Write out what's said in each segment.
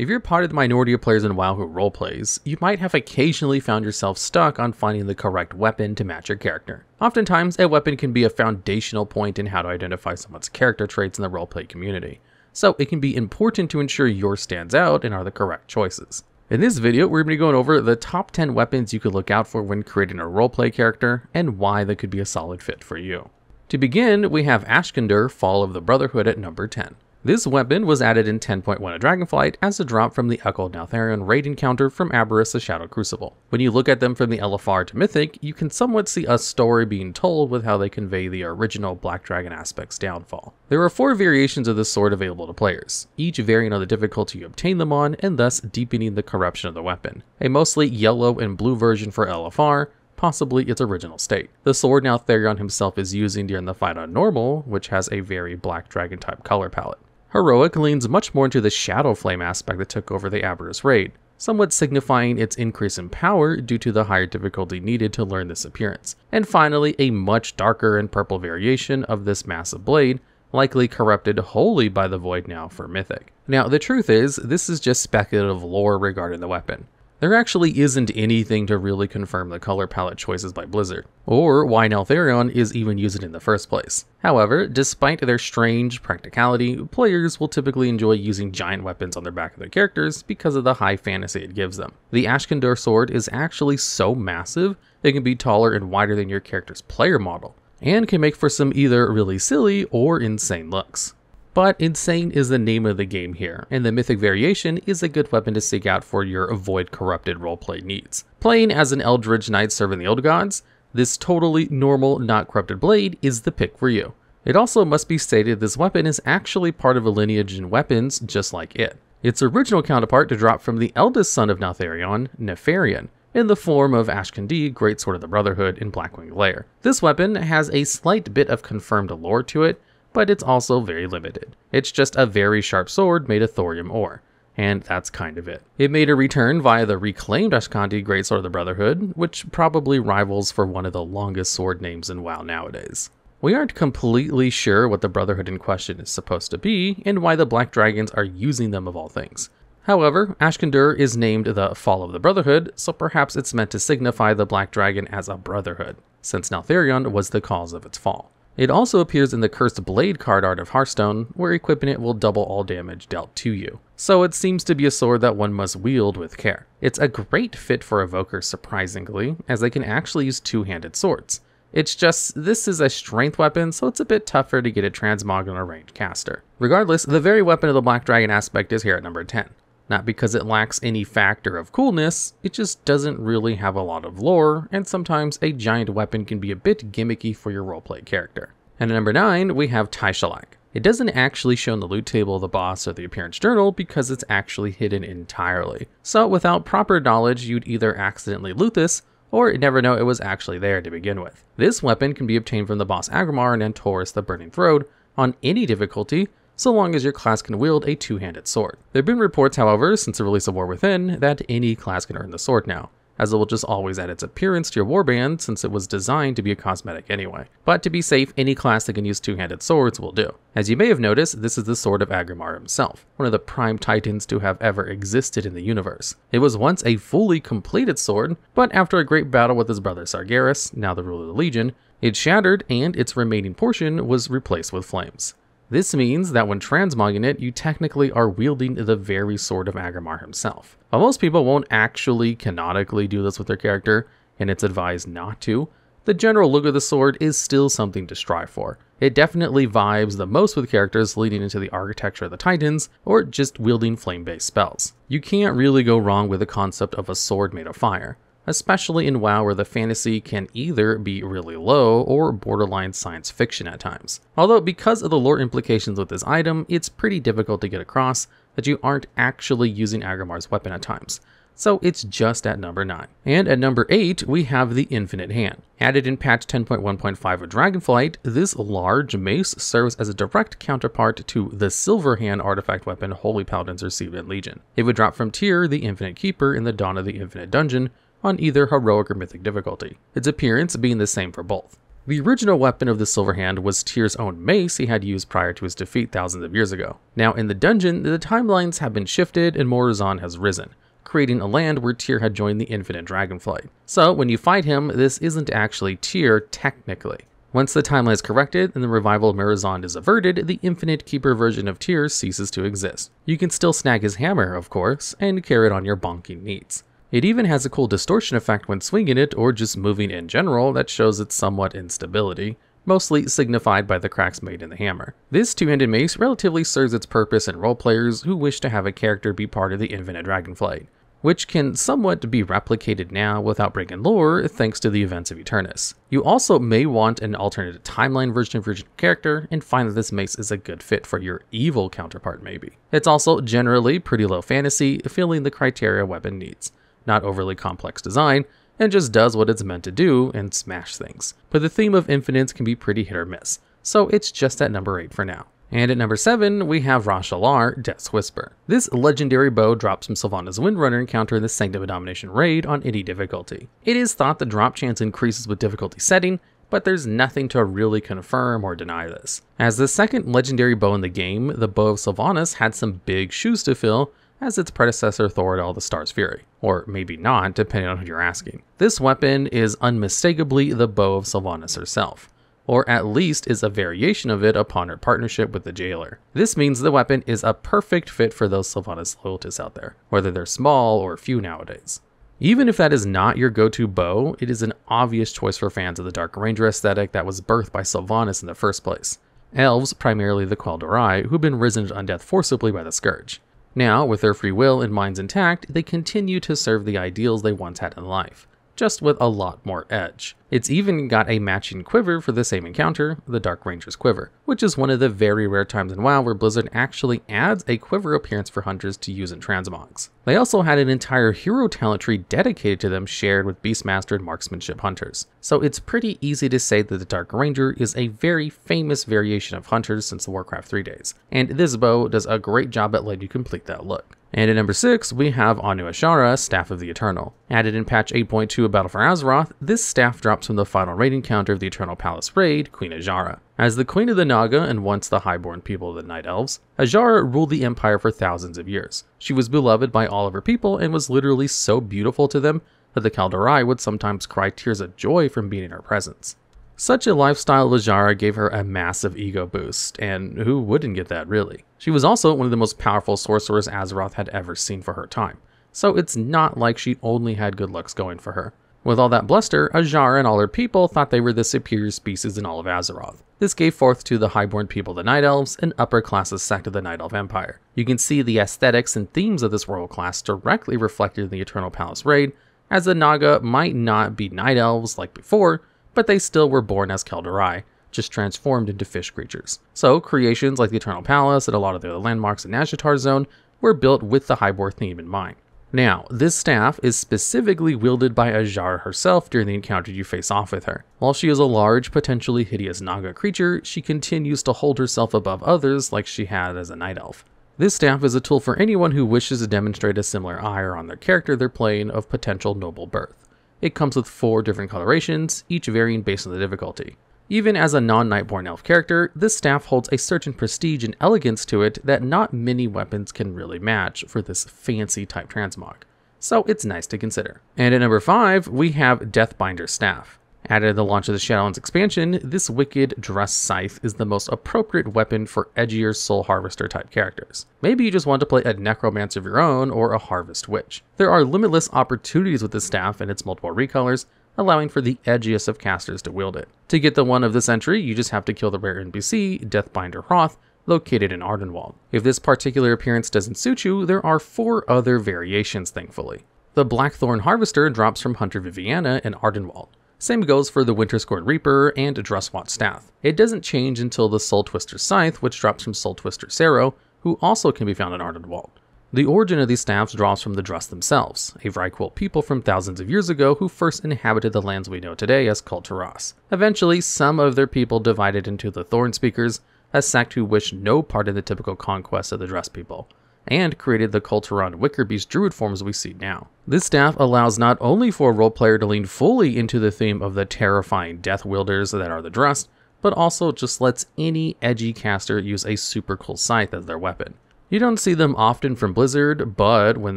If you're part of the minority of players in WoW who roleplays, you might have occasionally found yourself stuck on finding the correct weapon to match your character. Oftentimes, a weapon can be a foundational point in how to identify someone's character traits in the roleplay community, so it can be important to ensure yours stands out and are the correct choices. In this video, we're going to be going over the top 10 weapons you could look out for when creating a roleplay character, and why they could be a solid fit for you. To begin, we have Ashkandur, Fall of the Brotherhood at number 10. This weapon was added in 10.1 of Dragonflight as a drop from the Echoed Neltharion raid encounter from Aberrus the Shadow Crucible. When you look at them from the LFR to Mythic, you can somewhat see a story being told with how they convey the original Black Dragon aspect's downfall. There are 4 variations of this sword available to players, each varying on the difficulty you obtain them on and thus deepening the corruption of the weapon. A mostly yellow and blue version for LFR, possibly its original state. The sword Neltharion himself is using during the fight on normal, which has a very Black Dragon type color palette. Heroic leans much more into the Shadow Flame aspect that took over the Aberrus raid, somewhat signifying its increase in power due to the higher difficulty needed to learn this appearance. And finally, a much darker and purple variation of this massive blade, likely corrupted wholly by the Void now for Mythic. Now, the truth is, this is just speculative lore regarding the weapon. There actually isn't anything to really confirm the color palette choices by Blizzard, or why Neltharion is even used in the first place. However, despite their strange practicality, players will typically enjoy using giant weapons on the back of their characters because of the high fantasy it gives them. The Ashkandur sword is actually so massive, it can be taller and wider than your character's player model, and can make for some either really silly or insane looks. But insane is the name of the game here, and the Mythic variation is a good weapon to seek out for your Void corrupted roleplay needs. Playing as an Eldritch Knight serving the Old Gods, this totally normal, not corrupted blade is the pick for you. It also must be stated this weapon is actually part of a lineage in weapons just like it. Its original counterpart to drop from the eldest son of Neltharion, Nefarian, in the form of Ashkandur, Greatsword of the Brotherhood in Blackwing Lair. This weapon has a slight bit of confirmed lore to it, but it's also very limited. It's just a very sharp sword made of thorium ore, and that's kind of it. It made a return via the reclaimed Ashkandur Greatsword of the Brotherhood, which probably rivals for one of the longest sword names in WoW nowadays. We aren't completely sure what the Brotherhood in question is supposed to be, and why the Black Dragons are using them of all things. However, Ashkandur is named the Fall of the Brotherhood, so perhaps it's meant to signify the Black Dragon as a brotherhood, since Neltharion was the cause of its fall. It also appears in the Cursed Blade card art of Hearthstone, where equipping it will double all damage dealt to you. So it seems to be a sword that one must wield with care. It's a great fit for evokers surprisingly, as they can actually use two-handed swords. It's just, this is a strength weapon, so it's a bit tougher to get a transmog on a ranged caster. Regardless, the very weapon of the Black Dragon aspect is here at number 10. Not because it lacks any factor of coolness, it just doesn't really have a lot of lore, and sometimes a giant weapon can be a bit gimmicky for your roleplay character. And at number 9, we have Taeshalach. It doesn't actually show in the loot table of the boss or the appearance journal because it's actually hidden entirely. So without proper knowledge, you'd either accidentally loot this, or never know it was actually there to begin with. This weapon can be obtained from the boss Agrimar and Antorus the Burning Throat on any difficulty, so long as your class can wield a two-handed sword. There have been reports, however, since the release of War Within, that any class can earn the sword now, as it will just always add its appearance to your warband since it was designed to be a cosmetic anyway. But to be safe, any class that can use two-handed swords will do. As you may have noticed, this is the sword of Agrimar himself, one of the prime titans to have ever existed in the universe. It was once a fully completed sword, but after a great battle with his brother Sargeras, now the ruler of the Legion, it shattered and its remaining portion was replaced with flames. This means that when transmogging it, you technically are wielding the very sword of Agrimar himself. While most people won't actually canonically do this with their character, and it's advised not to, the general look of the sword is still something to strive for. It definitely vibes the most with characters leading into the architecture of the Titans, or just wielding flame-based spells. You can't really go wrong with the concept of a sword made of fire, especially in WoW where the fantasy can either be really low or borderline science fiction at times. Although because of the lore implications with this item, it's pretty difficult to get across that you aren't actually using Agrimar's weapon at times, so it's just at number 9. And at number 8, we have the Infinite Hand. Added in patch 10.1.5 of Dragonflight, this large mace serves as a direct counterpart to the Silver Hand artifact weapon Holy Paladins received in Legion. It would drop from Tyr, the Infinite Keeper, in the Dawn of the Infinite Dungeon, on either heroic or mythic difficulty, its appearance being the same for both. The original weapon of the Silver Hand was Tyr's own mace he had used prior to his defeat thousands of years ago. Now in the dungeon, the timelines have been shifted and Morazan has risen, creating a land where Tyr had joined the infinite Dragonflight. So when you fight him, this isn't actually Tyr technically. Once the timeline is corrected and the revival of Morazan is averted, the Infinite Keeper version of Tyr ceases to exist. You can still snag his hammer, of course, and carry it on your bonking needs. It even has a cool distortion effect when swinging it or just moving in general that shows its somewhat instability, mostly signified by the cracks made in the hammer. This two-handed mace relatively serves its purpose in roleplayers who wish to have a character be part of the infinite Dragonflight, which can somewhat be replicated now without breaking lore thanks to the events of Eternus. You also may want an alternate timeline version of your character and find that this mace is a good fit for your evil counterpart maybe. It's also generally pretty low fantasy, filling the criteria a weapon needs. Not overly complex design, and just does what it's meant to do and smash things. But the theme of infinites can be pretty hit or miss, so it's just at number 8 for now. And at number 7, we have Rae'shalare, Death's Whisper. This legendary bow drops from Sylvanas Windrunner encounter in the Sanctum of Domination raid on any difficulty. It is thought the drop chance increases with difficulty setting, but there's nothing to really confirm or deny this. As the second legendary bow in the game, the Bow of Sylvanas had some big shoes to fill, as its predecessor Thoradel the Star's Fury. Or maybe not, depending on who you're asking. This weapon is unmistakably the Bow of Sylvanas herself, or at least is a variation of it upon her partnership with the Jailer. This means the weapon is a perfect fit for those Sylvanas loyalists out there, whether they're small or few nowadays. Even if that is not your go-to bow, it is an obvious choice for fans of the Dark Ranger aesthetic that was birthed by Sylvanas in the first place. Elves, primarily the Quel'Dorai, who've been risen to undeath forcibly by the Scourge. Now, with their free will and minds intact, they continue to serve the ideals they once had in life, just with a lot more edge. It's even got a matching quiver for the same encounter, the Dark Ranger's Quiver, which is one of the very rare times in WoW where Blizzard actually adds a quiver appearance for hunters to use in transmogs. They also had an entire hero talent tree dedicated to them shared with Beastmaster and Marksmanship hunters. So it's pretty easy to say that the Dark Ranger is a very famous variation of hunters since the Warcraft 3 days, and this bow does a great job at letting you complete that look. And at number 6, we have Anu-Azshara, Staff of the Eternal. Added in patch 8.2 of Battle for Azeroth, this staff drops from the final raid encounter of the Eternal Palace raid, Queen Azshara. As the Queen of the Naga and once the highborn people of the Night Elves, Azshara ruled the Empire for thousands of years. She was beloved by all of her people and was literally so beautiful to them that the Quel'Dorai would sometimes cry tears of joy from being in her presence. Such a lifestyle of Azshara gave her a massive ego boost, and who wouldn't get that really? She was also one of the most powerful sorcerers Azeroth had ever seen for her time, so it's not like she only had good looks going for her. With all that bluster, Azshara and all her people thought they were the superior species in all of Azeroth. This gave forth to the highborn people of the Night Elves, an upper classes sect of the Night Elf Empire. You can see the aesthetics and themes of this royal class directly reflected in the Eternal Palace raid, as the Naga might not be Night Elves like before, but they still were born as Quel'Dorai, just transformed into fish creatures. So creations like the Eternal Palace and a lot of the other landmarks in Nazjatar Zone were built with the highborn theme in mind. Now, this staff is specifically wielded by Azshara herself during the encounter you face off with her. While she is a large, potentially hideous Naga creature, she continues to hold herself above others like she had as a Night Elf. This staff is a tool for anyone who wishes to demonstrate a similar ire on their character they're playing of potential noble birth. It comes with 4 different colorations, each varying based on the difficulty. Even as a non-Nightborn elf character, this staff holds a certain prestige and elegance to it that not many weapons can really match for this fancy type transmog. So it's nice to consider. And at number 5, we have Deathbinder staff. Added at the launch of the Shadowlands expansion, this wicked dress scythe is the most appropriate weapon for edgier soul harvester type characters. Maybe you just want to play a necromancer of your own or a harvest witch. There are limitless opportunities with this staff and its multiple recolors, allowing for the edgiest of casters to wield it. To get the one of this entry, you just have to kill the rare NPC, Deathbinder Hroth, located in Ardenwald. If this particular appearance doesn't suit you, there are 4 other variations thankfully. The Blackthorn Harvester drops from Hunter Viviana in Ardenwald. Same goes for the Winterscorn Reaper and Druswat Staff. It doesn't change until the Soul Twister Scythe, which drops from Soul Twister Sero, who also can be found in Ardenwald. The origin of these staffs draws from the Druss themselves, a Vrykul people from thousands of years ago who first inhabited the lands we know today as Kul Tiras. Eventually, some of their people divided into the Thorn Speakers, a sect who wished no part in the typical conquest of the Druss people, and created the Kulturan Wickerbeast druid forms we see now. This staff allows not only for a role player to lean fully into the theme of the terrifying death wielders that are the Drust, but also just lets any edgy caster use a super cool scythe as their weapon. You don't see them often from Blizzard, but when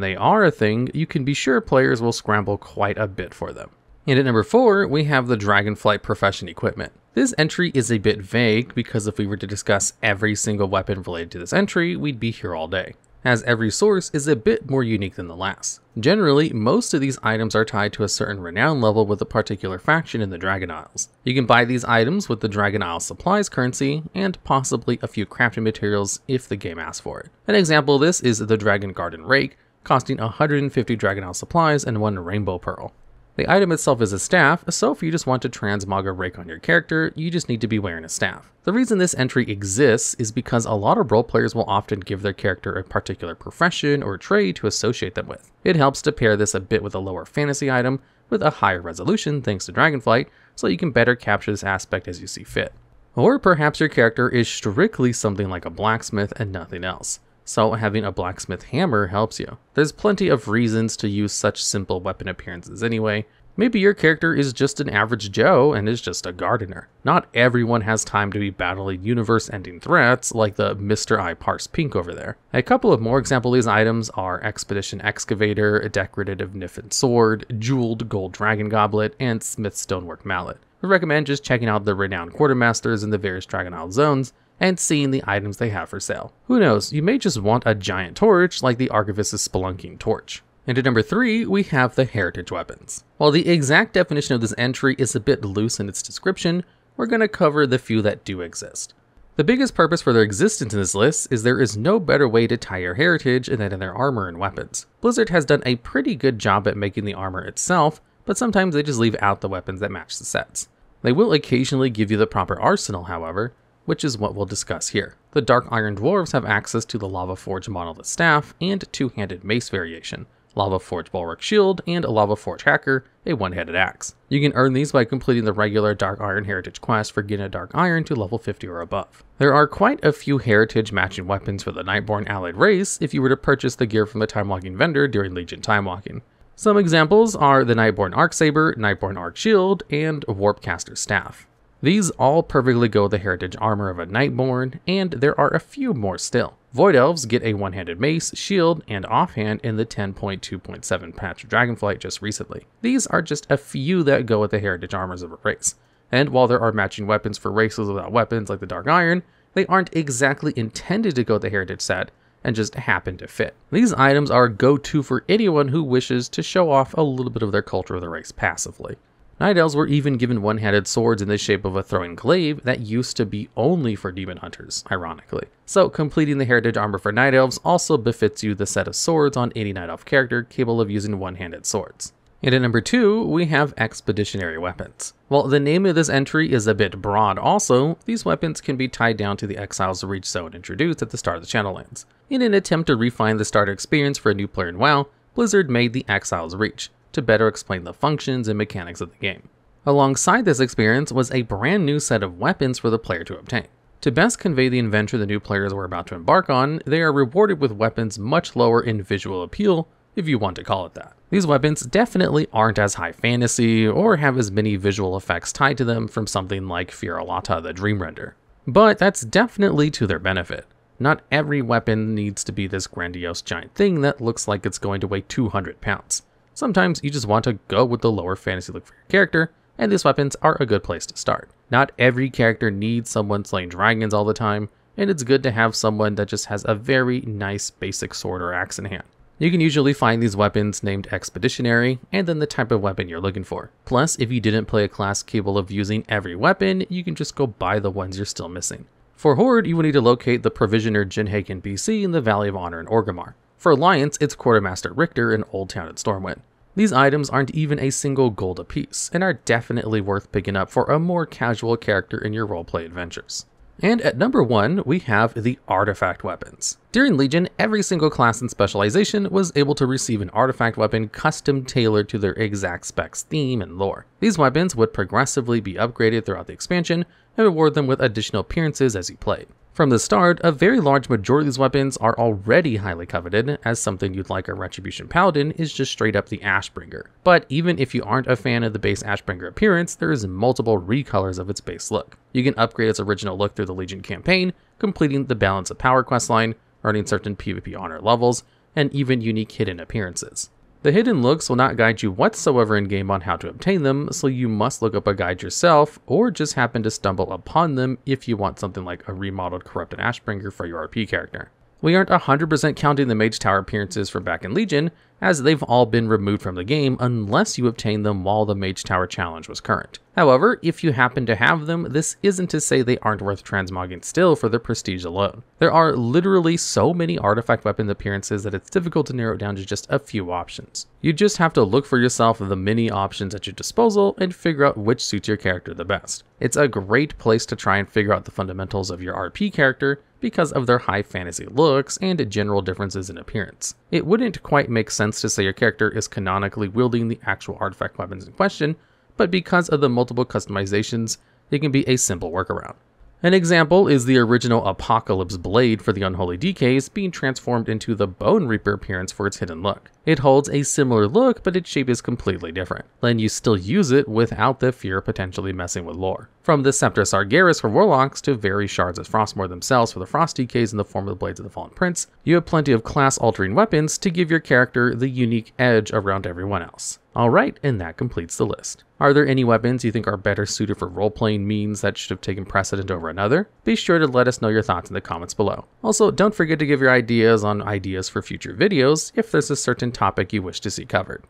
they are a thing, you can be sure players will scramble quite a bit for them. And at number 4, we have the Dragonflight Profession equipment. This entry is a bit vague because if we were to discuss every single weapon related to this entry, we'd be here all day, as every source is a bit more unique than the last. Generally, most of these items are tied to a certain renown level with a particular faction in the Dragon Isles. You can buy these items with the Dragon Isles supplies currency, and possibly a few crafting materials if the game asks for it. An example of this is the Dragon Garden Rake, costing 150 Dragon Isle supplies and 1 Rainbow Pearl. The item itself is a staff, so if you just want to transmog a rake on your character, you just need to be wearing a staff. The reason this entry exists is because a lot of roleplayers will often give their character a particular profession or trade to associate them with. It helps to pair this a bit with a lower fantasy item with a higher resolution thanks to Dragonflight, so you can better capture this aspect as you see fit. Or perhaps your character is strictly something like a blacksmith and nothing else, so having a blacksmith hammer helps you. There's plenty of reasons to use such simple weapon appearances anyway. Maybe your character is just an average Joe and is just a gardener. Not everyone has time to be battling universe-ending threats like the Mr. I Parse Pink over there. A couple of more examples of these items are Expedition Excavator, a decorative Niffin Sword, Jeweled Gold Dragon Goblet, and Smith Stonework Mallet. I recommend just checking out the renowned quartermasters in the various Dragon Isle zones and seeing the items they have for sale. Who knows, you may just want a giant torch like the Archivist's Spelunking Torch. And at number 3, we have the Heritage Weapons. While the exact definition of this entry is a bit loose in its description, we're going to cover the few that do exist. The biggest purpose for their existence in this list is there is no better way to tie your heritage than in their armor and weapons. Blizzard has done a pretty good job at making the armor itself, but sometimes they just leave out the weapons that match the sets. They will occasionally give you the proper arsenal, however, which is what we'll discuss here. The Dark Iron Dwarves have access to the Lava Forge Monolith Staff and two-handed mace variation, Lava Forge Bulwark Shield, and a Lava Forge Hacker, a one-handed axe. You can earn these by completing the regular Dark Iron Heritage quest for getting a Dark Iron to level 50 or above. There are quite a few heritage matching weapons for the Nightborn allied race if you were to purchase the gear from the Time Walking vendor during Legion Time Walking. Some examples are the Nightborn Arc Saber, Nightborn Arc Shield, and Warpcaster Staff. These all perfectly go with the heritage armor of a Nightborn, and there are a few more still. Void Elves get a one-handed mace, shield, and offhand in the 10.2.7 patch of Dragonflight just recently. These are just a few that go with the heritage armors of a race. And while there are matching weapons for races without weapons like the Dark Iron, they aren't exactly intended to go with the heritage set, and just happen to fit. These items are a go-to for anyone who wishes to show off a little bit of their culture of the race passively. Night Elves were even given one-handed swords in the shape of a throwing glaive that used to be only for demon hunters, ironically. So completing the heritage armor for Night Elves also befits you the set of swords on any Night Elf character capable of using one-handed swords. And at number 2, we have Expeditionary Weapons. While the name of this entry is a bit broad also, these weapons can be tied down to the Exiles Reach zone introduced at the start of the Shadowlands. In an attempt to refine the starter experience for a new player in WoW, Blizzard made the Exiles Reach to better explain the functions and mechanics of the game. Alongside this experience was a brand new set of weapons for the player to obtain. To best convey the adventure the new players were about to embark on, they are rewarded with weapons much lower in visual appeal, if you want to call it that. These weapons definitely aren't as high fantasy or have as many visual effects tied to them from something like Fioralata the Dreamrender. But that's definitely to their benefit. Not every weapon needs to be this grandiose giant thing that looks like it's going to weigh 200 pounds. Sometimes you just want to go with the lower fantasy look for your character, and these weapons are a good place to start. Not every character needs someone slaying dragons all the time, and it's good to have someone that just has a very nice basic sword or axe in hand. You can usually find these weapons named Expeditionary, and then the type of weapon you're looking for. Plus, if you didn't play a class capable of using every weapon, you can just go buy the ones you're still missing. For Horde, you will need to locate the Provisioner Jinhaken BC in the Valley of Honor in Orgrimmar. For Alliance, it's Quartermaster Richter in Old Town in Stormwind. These items aren't even a single gold apiece, and are definitely worth picking up for a more casual character in your roleplay adventures. And at number 1, we have the Artifact Weapons. During Legion, every single class and specialization was able to receive an artifact weapon custom tailored to their exact specs, theme, and lore. These weapons would progressively be upgraded throughout the expansion and reward them with additional appearances as you played. From the start, a very large majority of these weapons are already highly coveted, as something you'd like a Retribution Paladin is just straight up the Ashbringer. But even if you aren't a fan of the base Ashbringer appearance, there is multiple recolors of its base look. You can upgrade its original look through the Legion campaign, completing the Balance of Power questline, earning certain PvP honor levels, and even unique hidden appearances. The hidden looks will not guide you whatsoever in-game on how to obtain them, so you must look up a guide yourself, or just happen to stumble upon them if you want something like a remodeled Corrupted Ashbringer for your RP character. We aren't 100% counting the Mage Tower appearances from back in Legion, as they've all been removed from the game unless you obtained them while the Mage Tower challenge was current. However, if you happen to have them, this isn't to say they aren't worth transmogging still for their prestige alone. There are literally so many artifact weapon appearances that it's difficult to narrow it down to just a few options. You just have to look for yourself the many options at your disposal and figure out which suits your character the best. It's a great place to try and figure out the fundamentals of your RP character because of their high fantasy looks and general differences in appearance. It wouldn't quite make sense to say your character is canonically wielding the actual artifact weapons in question, but because of the multiple customizations, it can be a simple workaround. An example is the original Apocalypse Blade for the Unholy Decays being transformed into the Bone Reaper appearance for its hidden look. It holds a similar look, but its shape is completely different, letting you still use it without the fear of potentially messing with lore. From the Scepter Sargeras for Warlocks to very shards as Frostmourne themselves for the Frost Decays in the form of the Blades of the Fallen Prince, you have plenty of class-altering weapons to give your character the unique edge around everyone else. Alright, and that completes the list. Are there any weapons you think are better suited for role-playing means that should have taken precedent over another? Be sure to let us know your thoughts in the comments below. Also, don't forget to give your ideas on ideas for future videos if there's a certain topic you wish to see covered.